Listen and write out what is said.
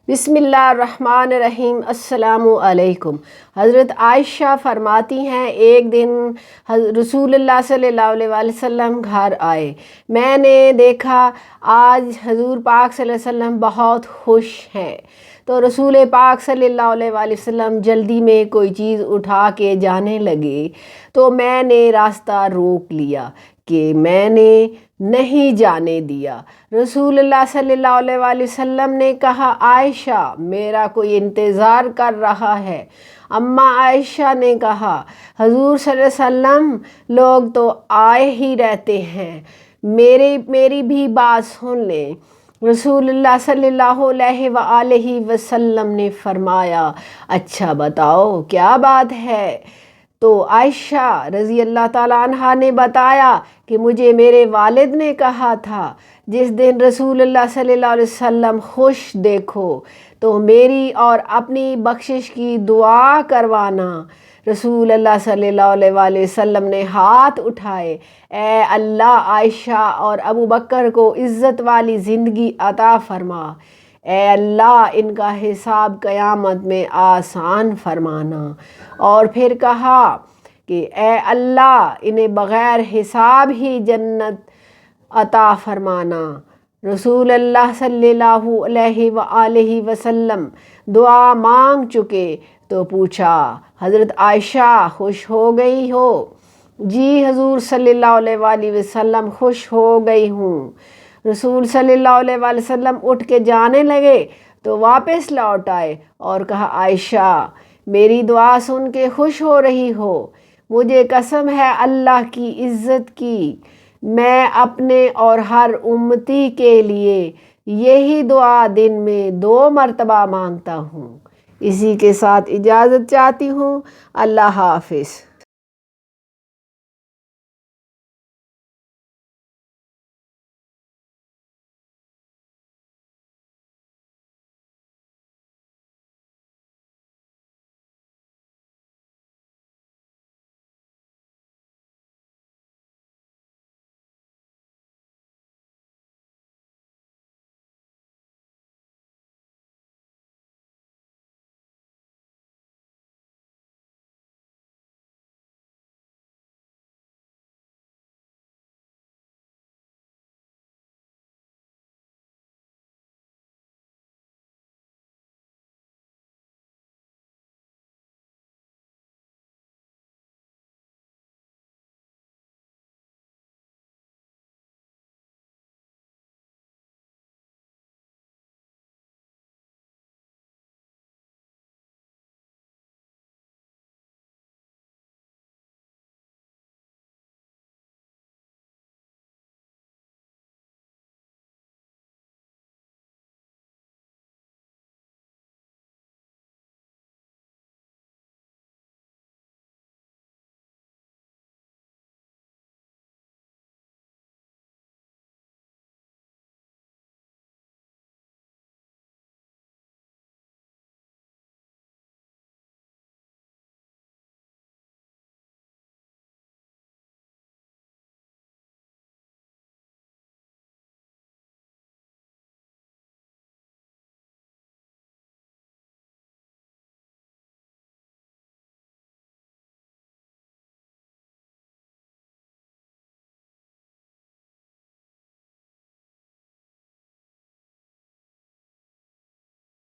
बिस्मिल्लाहिर्रहमानिर्रहीम। अस्सलामु अलैकुम। हज़रत आयशा फरमाती हैं, एक दिन रसूलुल्लाह सल्लल्लाहु अलैहि वसल्लम घर आए। मैंने देखा आज हजूर पाक सल्लल्लाहु अलैहि वसल्लम बहुत खुश हैं। तो रसूल पाक सल्लल्लाहु अलैहि वसल्लम जल्दी में कोई चीज़ उठा के जाने लगे तो मैंने रास्ता रोक लिया कि मैंने नहीं जाने दिया। रसूलुल्लाह सल्लल्लाहु अलैहि वसल्लम ने कहा, आयशा मेरा कोई इंतज़ार कर रहा है। अम्मा आयशा ने कहा, हजूर सल्लल्लाहु अलैहि वसल्लम लोग तो आए ही रहते हैं, मेरी भी बात सुन लें। रसूलुल्लाह सल्लल्लाहु अलैहि वसल्लम ने फरमाया, अच्छा बताओ क्या बात है। तो आयशा रज़ी अल्लाह ताला अन्हा ने बताया कि मुझे मेरे वालिद ने कहा था, जिस दिन रसूलुल्लाह सल्लल्लाहु अलैहि वसल्लम खुश देखो तो मेरी और अपनी बख्शिश की दुआ करवाना। रसूलुल्लाह सल्लल्लाहु अलैहि वसल्लम ने हाथ उठाए, ए अल्लाह आयशा और अबू बकर को इज़्ज़त वाली ज़िंदगी अता फरमा। ए अल्लाह इनका हिसाब क़यामत में आसान फरमाना। और फिर कहा कि ए अल्लाह इन्हें बग़ैर हिसाब ही जन्नत अता फरमाना। रसूलुल्लाह सल्लल्लाहु अलैहि वसल्लम दुआ मांग चुके तो पूछा, हज़रत आयशा खुश हो गई हो? जी हजूर सल्लल्लाहु अलैहि वसल्लम खुश हो गई हूँ। रसूल सल्लल्लाहु अलैहि वसल्लम उठ के जाने लगे तो वापस लौट आए और कहा, आयशा मेरी दुआ सुन के खुश हो रही हो? मुझे कसम है अल्लाह की इज़्ज़त की, मैं अपने और हर उम्मती के लिए यही दुआ दिन में 2 मरतबा मांगता हूँ। इसी के साथ इजाज़त चाहती हूँ। अल्लाह हाफ़िज़।